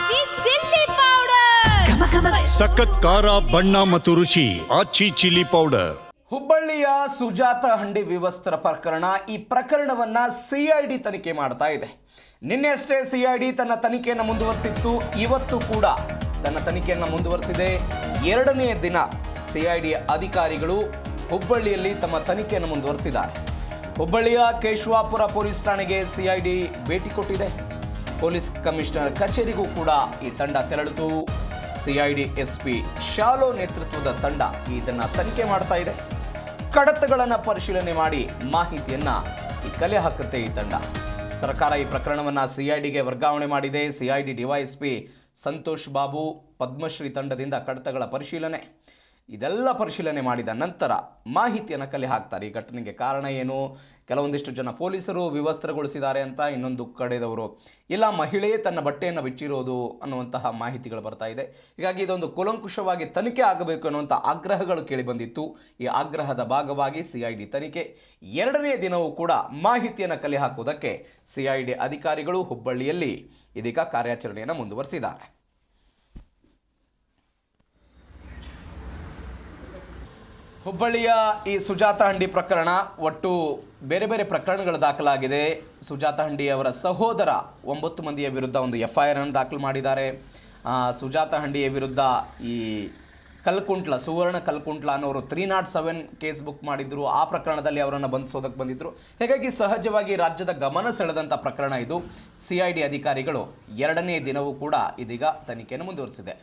ಆಚಿ chilli powder ಸಖತ್ ಖಾರ ಬಣ್ಣ ಮತ್ತು ರುಚಿ ಆಚಿ ಚಿಲ್ಲಿ ಪೌಡರ್. ಹುಬ್ಬಳ್ಳಿಯ ಸುಜಾತ ಹಂಡಿ ವಿವಸ್ತ್ರ ಪ್ರಕರಣ. ಈ ಪ್ರಕರಣವನ್ನ ಸಿಐಡಿ ತನಿಖೆ ಮಾಡ್ತಾ ಇದೆ. ನಿನ್ನೆಯಷ್ಟೇ ಸಿಐಡಿ ತನ್ನ ತನಿಖೆಯನ್ನು ಮುಂದುವರಿಸಿತ್ತು. ಇವತ್ತು ಕೂಡ ತನ್ನ ತನಿಖೆಯನ್ನು ಮುಂದುವರಿಸಿದೆ. ಎರಡನೇ ದಿನ ಸಿಐಡಿ ಅಧಿಕಾರಿಗಳು ಹುಬ್ಬಳ್ಳಿಯಲ್ಲಿ ತಮ್ಮ ತನಿಖೆಯನ್ನು ಮುಂದುವರಿಸಿದ್ದಾರೆ. ಹುಬ್ಬಳ್ಳಿಯ ಕೇಶವಾಪುರ ಪೊಲೀಸ್ ಠಾಣೆಗೆ ಸಿಐಡಿ ಭೇಟಿ ಕೊಟ್ಟಿದೆ. ಪೊಲೀಸ್ ಕಮಿಷನರ್ ಕಚೇರಿಗೂ ಕೂಡ ಈ ತಂಡ ತೆರಳಿತು. ಸಿಐಡಿ ಎಸ್ಪಿ ಶಾಲೋ ನೇತೃತ್ವದ ತಂಡ ಇದನ್ನು ತನಿಖೆ ಮಾಡ್ತಾ ಇದೆ. ಕಡತಗಳನ್ನು ಪರಿಶೀಲನೆ ಮಾಡಿ ಮಾಹಿತಿಯನ್ನ ಕಲೆ ಹಾಕುತ್ತೆ ಈ ತಂಡ. ಸರ್ಕಾರ ಈ ಪ್ರಕರಣವನ್ನು ಸಿಐಡಿಗೆ ವರ್ಗಾವಣೆ ಮಾಡಿದೆ. ಸಿಐಡಿ ಡಿವೈಎಸ್ಪಿ ಸಂತೋಷ್ ಬಾಬು ಪದ್ಮಶ್ರೀ ತಂಡದಿಂದ ಕಡತಗಳ ಪರಿಶೀಲನೆ ಇದೆಲ್ಲ ಪರಿಶೀಲನೆ ಮಾಡಿದ ನಂತರ ಮಾಹಿತಿಯನ್ನು ಕಲೆ ಹಾಕ್ತಾರೆ. ಈ ಘಟನೆಗೆ ಕಾರಣ ಏನು, ಕೆಲವೊಂದಿಷ್ಟು ಜನ ಪೊಲೀಸರು ವಿವಸ್ತ್ರಗೊಳಿಸಿದ್ದಾರೆ ಅಂತ, ಇನ್ನೊಂದು ಕಡೆದವರು ಇಲ್ಲ ಮಹಿಳೆಯೇ ತನ್ನ ಬಟ್ಟೆಯನ್ನು ಬಿಚ್ಚಿರೋದು ಅನ್ನುವಂತಹ ಮಾಹಿತಿಗಳು ಬರ್ತಾ ಇದೆ. ಹೀಗಾಗಿ ಇದೊಂದು ಕೂಲಂಕುಷವಾಗಿ ತನಿಖೆ ಆಗಬೇಕು ಅನ್ನುವಂಥ ಆಗ್ರಹಗಳು ಕೇಳಿಬಂದಿತ್ತು. ಈ ಆಗ್ರಹದ ಭಾಗವಾಗಿ ಸಿಐಡಿ ತನಿಖೆ ಎರಡನೇ ದಿನವೂ ಕೂಡ ಮಾಹಿತಿಯನ್ನು ಕಲೆ ಹಾಕುವುದಕ್ಕೆ ಸಿಐಡಿ ಅಧಿಕಾರಿಗಳು ಹುಬ್ಬಳ್ಳಿಯಲ್ಲಿ ಇದೀಗ ಕಾರ್ಯಾಚರಣೆಯನ್ನು ಮುಂದುವರಿಸಿದ್ದಾರೆ. ಹುಬ್ಬಳ್ಳಿಯ ಈ ಸುಜಾತ ಹಂಡಿ ಪ್ರಕರಣ, ಒಟ್ಟು ಬೇರೆ ಬೇರೆ ಪ್ರಕರಣಗಳು ದಾಖಲಾಗಿದೆ. ಸುಜಾತ ಹಂಡಿ ಅವರ ಸಹೋದರ 9 ಮಂದಿಯ ವಿರುದ್ಧ ಒಂದು FIR ಅನ್ನು ದಾಖಲು ಮಾಡಿದ್ದಾರೆ. ಸುಜಾತ ಹಂಡಿಯ ವಿರುದ್ಧ ಈ ಕಲ್ಕುಂಟ್ಲ ಸುವರ್ಣ ಕಲ್ಕುಂಟ್ಲ ಅನ್ನೋರು 307 ಕೇಸ್ ಬುಕ್ ಮಾಡಿದ್ರು. ಆ ಪ್ರಕರಣದಲ್ಲಿ ಅವರನ್ನು ಬಂಧಿಸೋದಕ್ಕೆ ಬಂದಿದ್ರು. ಹೀಗಾಗಿ ಸಹಜವಾಗಿ ರಾಜ್ಯದ ಗಮನ ಸೆಳೆದಂಥ ಪ್ರಕರಣ ಇದು. ಸಿಐಡಿ ಅಧಿಕಾರಿಗಳು ಎರಡನೇ ದಿನವೂ ಕೂಡ ಇದೀಗ ತನಿಖೆಯನ್ನು ಮುಂದುವರಿಸಿದೆ.